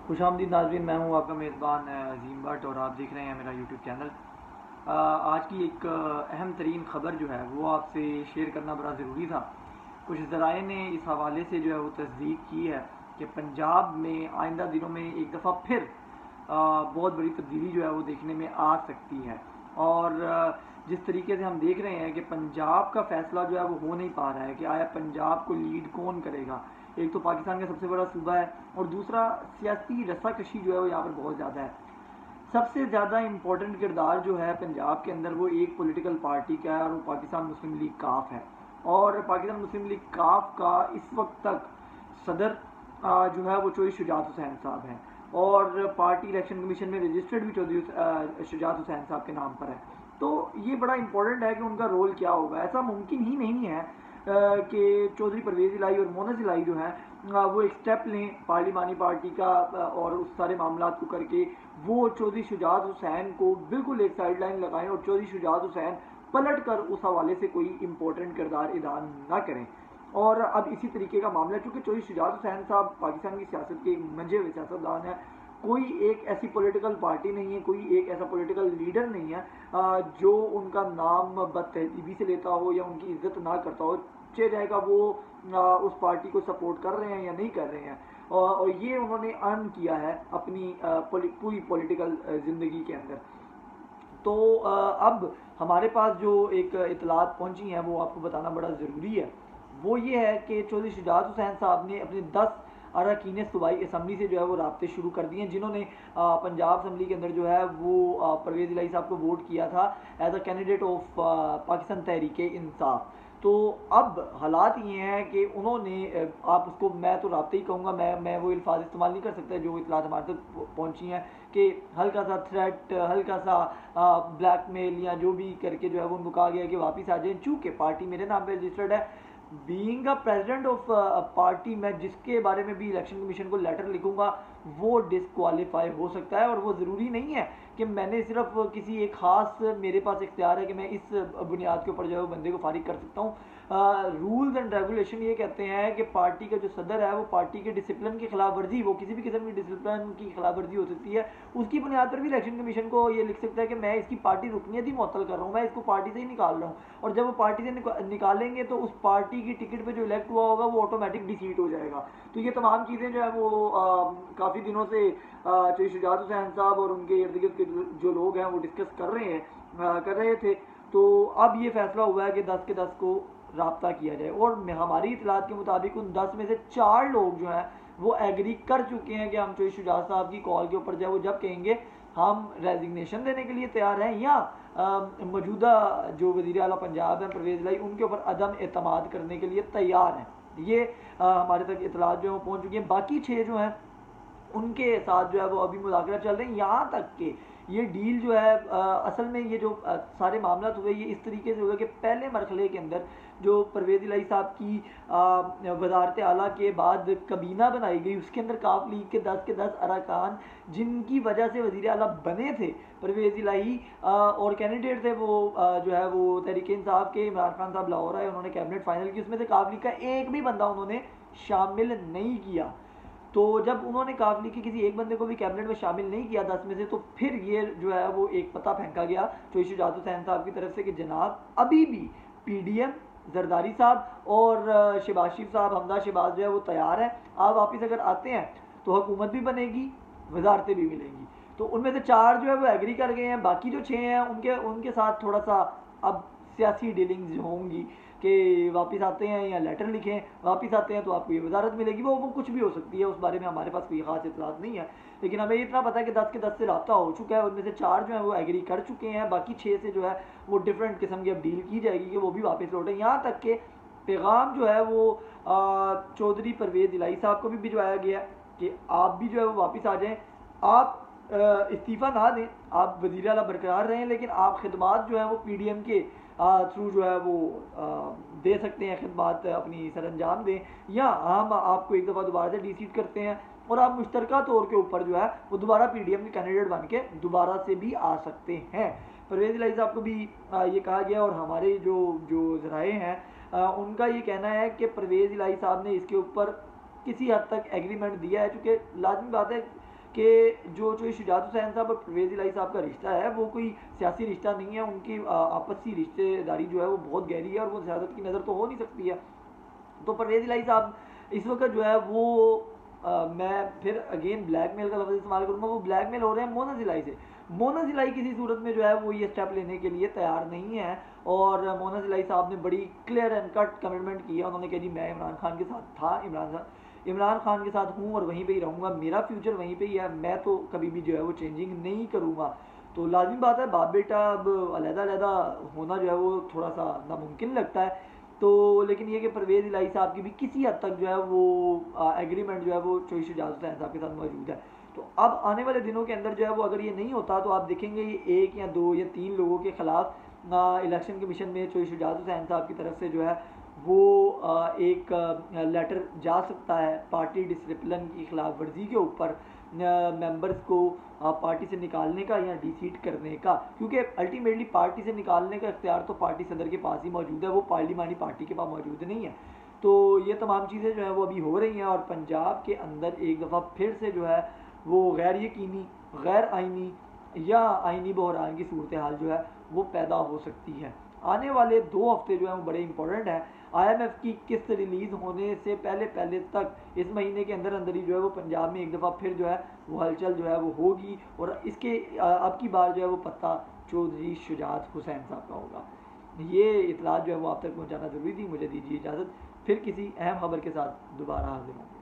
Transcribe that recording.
خوش آمدید ناظرین، میں ہوں آپ کا میزبان عظیم بٹ اور آپ دیکھ رہے ہیں میرا یوٹیوب چینل۔ آج کی ایک اہم ترین خبر جو ہے وہ آپ سے شیئر کرنا بڑا ضروری تھا۔ کچھ ذرائع نے اس حوالے سے جو ہے وہ تصدیق کی ہے کہ پنجاب میں آئندہ دنوں میں ایک دفعہ پھر بہت بڑی تبدیلی جو ہے وہ دیکھنے میں آ سکتی ہے۔ اور جس طریقے سے ہم دیکھ رہے ہیں کہ پنجاب کا فیصلہ جو ہے وہ ہو نہیں پا رہا ہے کہ آیا پنجاب کو لیڈ کون کرے گا۔ ایک تو پاکستان کا سب سے بڑا صوبہ ہے اور دوسرا سیاسی رسا کشی جو ہے وہ یہاں پر بہت زیادہ ہے۔ سب سے زیادہ امپورٹنٹ کردار جو ہے پنجاب کے اندر وہ ایک پولیٹیکل پارٹی کا ہے اور وہ پاکستان مسلم لیگ کاف ہے۔ اور پاکستان مسلم لیگ کاف کا اس وقت تک صدر جو ہے وہ چودھری شجاعت حسین صاحب ہیں اور پارٹی الیکشن کمیشن میں رجسٹرڈ بھی چودھری شجاعت حسین صاحب کے نام پر ہے۔ تو یہ بڑا امپورٹنٹ ہے کہ ان کا رول کیا ہوگا۔ ایسا ممکن ہی نہیں ہے کہ چودھری پرویز الہی اور مونس الہی جو ہیں وہ ایک سٹیپ لیں پارلیمانی پارٹی کا اور اس سارے معاملات کو کر کے وہ چودھری شجاعت حسین کو بالکل ایک سائڈ لائن لگائیں اور چودھری شجاعت حسین پلٹ کر اس حوالے سے کوئی امپورٹنٹ کردار ادا نہ کریں۔ اور اب اسی طریقے کا معاملہ چونکہ چودھری شجاعت حسین صاحب پاکستان کی سیاست کے ایک منجھے ہوئے سیاستدان ہیں، کوئی ایک ایسی پولیٹیکل پارٹی نہیں ہے، کوئی ایک ایسا پولیٹیکل لیڈر نہیں ہے جو ان کا نام بد تہذیبی سے لیتا ہو یا ان کی عزت نہ کرتا ہو، چاہے گا وہ اس پارٹی کو سپورٹ کر رہے ہیں یا نہیں کر رہے ہیں۔ اور یہ انہوں نے ارن کیا ہے اپنی پوری پولیٹیکل زندگی کے اندر۔ تو اب ہمارے پاس جو ایک اطلاعات پہنچی ہیں وہ آپ کو بتانا بڑا ضروری ہے۔ وہ یہ ہے کہ چودھری شجاعت حسین صاحب نے اپنے 10 اراکین صوبائی اسمبلی سے جو ہے وہ رابطے شروع کر دیے ہیں، جنہوں نے پنجاب اسمبلی کے اندر جو ہے وہ پرویز الہی صاحب کو ووٹ کیا تھا as a candidate of Pakistan Tehreek Insaf. تو اب حالات یہ ہیں کہ انہوں نے آپ اس کو میں تو رابطے ہی کہوں گا، میں وہ الفاظ استعمال نہیں کر سکتا جو اطلاعات ہمارے تک پہنچی ہیں کہ ہلکا سا تھریٹ، ہلکا سا بلیک میل یا جو بھی کر کے جو ہے وہ ان کو کہا گیا کہ واپس آ جائیں، چونکہ پارٹی میرے نام پہ رجسٹرڈ ہے۔ Being a president of party, میں جس کے بارے میں بھی الیکشن کمیشن کو لیٹر لکھوں گا وہ ڈسکوالیفائی ہو سکتا ہے، اور وہ ضروری نہیں ہے کہ میں نے صرف کسی ایک خاص میرے پاس اختیار ہے کہ میں اس بنیاد کے اوپر جو ہے وہ بندے کو فارغ کر سکتا ہوں۔ رولز اینڈ ریگولیشن یہ کہتے ہیں کہ پارٹی کا جو صدر ہے وہ پارٹی کے ڈسپلن کی خلاف ورزی، وہ کسی بھی قسم کی ڈسپلن کی خلاف ورزی ہو سکتی ہے، اس کی بنیاد پر بھی الیکشن کمیشن کو یہ لکھ سکتا ہے کہ میں اس کی پارٹی رکنیت ہی معطل کر رہا ہوں، میں اس کو پارٹی سے ہی نکال رہا ہوں، اور جب وہ پارٹی سے نکالیں گے تو اس پارٹی کی ٹکٹ پہ جو الیکٹ ہوا ہوگا وہ آٹومیٹک ڈیسیٹ ہو جائے گا۔ تو یہ تمام چیزیں جو ہے وہ کافی دنوں سے چودھری شجاعت حسین صاحب اور ان کے ارد گرد کے جو لوگ ہیں وہ ڈسکس کر رہے تھے۔ تو اب یہ فیصلہ ہوا ہے کہ 10 کے 10 کو رابطہ کیا جائے، اور ہماری اطلاعات کے مطابق ان 10 میں سے 4 لوگ جو ہیں وہ ایگری کر چکے ہیں کہ ہم چودھری شجاعت صاحب کی کال کے اوپر جو ہے وہ جب کہیں گے ہم ریزگنیشن دینے کے لیے تیار ہیں، یا موجودہ جو وزیر اعلیٰ پنجاب ہیں پرویز الہی ان کے اوپر عدم اعتماد کرنے کے لیے تیار ہیں۔ یہ ہمارے تک اطلاعات جو ہیں وہ پہنچ چکی ہیں۔ باقی 6 جو ہیں ان کے ساتھ جو ہے وہ ابھی مذاکرات چل رہے ہیں، یہاں تک کہ یہ ڈیل جو ہے اصل میں یہ جو سارے معاملات ہوئے یہ اس طریقے سے ہوئے کہ پہلے مرحلے کے اندر جو پرویز الہی صاحب کی وزارت اعلیٰ کے بعد کابینہ بنائی گئی، اس کے اندر کاف لیگ کے 10 کے 10 اراکان جن کی وجہ سے وزیر اعلیٰ بنے تھے پرویز الہی اور کینڈیڈیٹ تھے وہ جو ہے وہ تحریک انصاف کے عمران خان صاحب لاہور آئے، انہوں نے کیبنٹ فائنل کی، اس میں سے کاف لیگ کا ایک بھی بندہ انہوں نے شامل نہیں کیا۔ تو جب انہوں نے کاف لیگ کے کسی ایک بندے کو بھی کیبنٹ میں شامل نہیں کیا 10 میں سے، تو پھر یہ جو ہے وہ ایک پتہ پھینکا گیا چودھری شجاعت حسین صاحب کی طرف سے کہ جناب ابھی بھی پی ڈی ایم زرداری صاحب اور شہباز شریف صاحب حمزہ شہباز جو ہے وہ تیار ہیں، آپ واپس اگر آتے ہیں تو حکومت بھی بنے گی، وزارتیں بھی ملیں گی۔ تو ان میں سے 4 جو ہے وہ ایگری کر گئے ہیں، باقی جو 6 ہیں ان کے ساتھ تھوڑا سا اب سیاسی ڈیلنگز ہوں گی کہ واپس آتے ہیں یا لیٹر لکھیں، واپس آتے ہیں تو آپ کو یہ وزارت ملے گی، وہ کچھ بھی ہو سکتی ہے، اس بارے میں ہمارے پاس کوئی خاص اطلاعات نہیں ہے، لیکن ہمیں اتنا پتہ ہے کہ 10 کے 10 سے رابطہ ہو چکا ہے، ان میں سے 4 جو ہیں وہ ایگری کر چکے ہیں، باقی 6 سے جو ہے وہ ڈفرینٹ قسم کی اب ڈیل کی جائے گی کہ وہ بھی واپس لوٹیں۔ یہاں تک کہ پیغام جو ہے وہ چودھری پرویز الہی صاحب کو بھی بھجوایا گیا ہے کہ آپ بھی جو ہے وہ واپس آ جائیں، آپ استعفیٰ نہ دیں، آپ وزیر اعلیٰ برقرار رہیں، لیکن آپ خدمات جو ہیں وہ پی ڈی ایم کے تھرو جو ہے وہ دے سکتے ہیں، خدمات اپنی سر انجام دیں، یا ہم آپ کو ایک دفعہ دوبارہ سے ڈی سیٹ کرتے ہیں اور آپ مشترکہ طور کے اوپر جو ہے وہ دوبارہ پی ڈی ایم کے کینڈیڈیٹ بن کے دوبارہ سے بھی آ سکتے ہیں۔ پرویز الہی صاحب کو بھی یہ کہا گیا، اور ہمارے جو ذرائع ہیں ان کا یہ کہنا ہے کہ پرویز الہی صاحب نے اس کے اوپر کسی حد تک ایگریمنٹ دیا ہے، چونکہ لازمی بات ہے کہ جو شجاعت حسین صاحب اور پرویز الہی صاحب کا رشتہ ہے وہ کوئی سیاسی رشتہ نہیں ہے، ان کی آپسی رشتے داری جو ہے وہ بہت گہری ہے اور وہ سیاست کی نظر تو ہو نہیں سکتی ہے۔ تو پرویز الہی صاحب اس وقت جو ہے وہ میں پھر اگین بلیک میل کا لفظ استعمال کروں گا، وہ بلیک میل ہو رہے ہیں مونز الہی سے۔ مونز الہی کسی صورت میں جو ہے وہ یہ اسٹیپ لینے کے لیے تیار نہیں ہے، اور مونز الہی صاحب نے بڑی کلیئر اینڈ کٹ کمٹمنٹ کی ہے، انہوں نے کہا جی میں عمران خان کے ساتھ تھا، عمران خان کے ساتھ ہوں اور وہیں پہ ہی رہوں گا، میرا فیوچر وہیں پہ ہی ہے، میں تو کبھی بھی جو ہے وہ چینجنگ نہیں کروں گا۔ تو لازمی بات ہے باپ بیٹا اب علیحدہ علیحدہ ہونا جو ہے وہ تھوڑا سا ناممکن لگتا ہے، تو لیکن یہ کہ پرویز الہی صاحب کی بھی کسی حد تک جو ہے وہ ایگریمنٹ جو ہے وہ چوہی شجاعت حسین صاحب کے ساتھ موجود ہے۔ تو اب آنے والے دنوں کے اندر جو ہے وہ اگر یہ نہیں ہوتا تو آپ دیکھیں گے یہ 1 یا 2 یا 3 لوگوں کے خلاف الیکشن کمیشن میں چوہی شجاعت حسین صاحب کی طرف سے جو ہے وہ ایک لیٹر جا سکتا ہے پارٹی ڈسپلن کی خلاف ورزی کے اوپر، ممبرز کو پارٹی سے نکالنے کا یا ڈی سیٹ کرنے کا، کیونکہ الٹیمیٹلی پارٹی سے نکالنے کا اختیار تو پارٹی صدر کے پاس ہی موجود ہے، وہ پارلیمانی پارٹی کے پاس موجود نہیں ہے۔ تو یہ تمام چیزیں جو ہیں وہ ابھی ہو رہی ہیں، اور پنجاب کے اندر ایک دفعہ پھر سے جو ہے وہ غیر یقینی، غیر آئینی یا آئینی بحران کی صورتحال جو ہے وہ پیدا ہو سکتی ہے۔ آنے والے 2 ہفتے جو ہیں وہ بڑے امپورٹنٹ ہیں۔ IMF کی قسط ریلیز ہونے سے پہلے تک اس مہینے کے اندر ہی جو ہے وہ پنجاب میں ایک دفعہ پھر جو ہے وہ ہلچل جو ہے وہ ہوگی، اور اس کے اب کی بار جو ہے وہ پتہ چودھری شجاعت حسین صاحب کا ہوگا۔ یہ اطلاعات جو ہے وہ آپ تک پہنچانا ضروری تھی۔ مجھے دیجیے اجازت، پھر کسی اہم خبر کے ساتھ دوبارہ حاضر ہوں۔